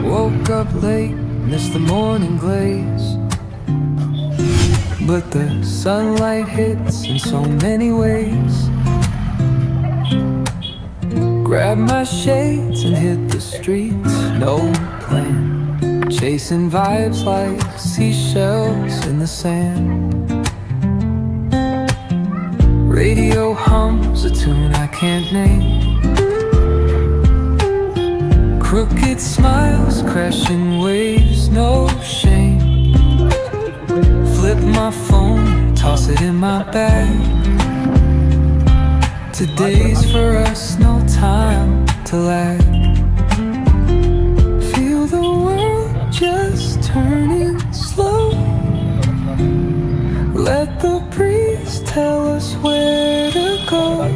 Woke up late, missed the morning glaze, but the sunlight hits in so many ways. Grabbed my shades and hit the streets, no plan, chasing vibes like seashells in the sand. Radio hums a tune I can't name, crooked smiles, crashing waves, no shame. Flip my phone, toss it in my bag. Today's for us, no time to lag. Feel the world just turning slow. Let the breeze tell us where to go.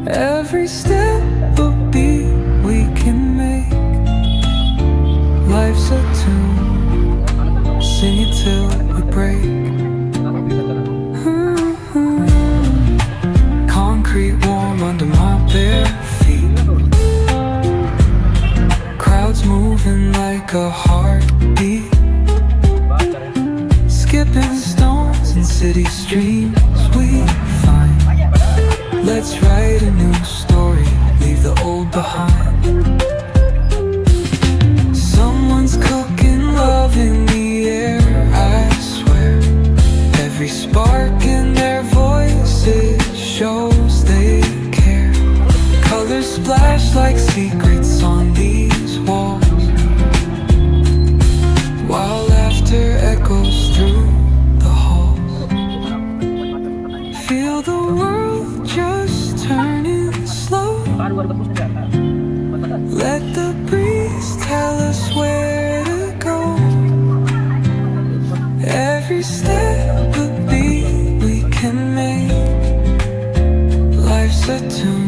Every step a beat we can make. Life's a tune, sing it till we break. Concrete warm under my bare feet. Crowds moving like a heartbeat. Skipping stones in city streets we find. Let's write a new story, leave the old behind. Someone's cooking love in the air, I swear. Every spark in their voices shows they care. Colors splash like secrets on these walls, while laughter echoes through the halls. Feel the world just turning slow. Let the breeze tell us where to go. Every step a beat we can make. Life's a tune,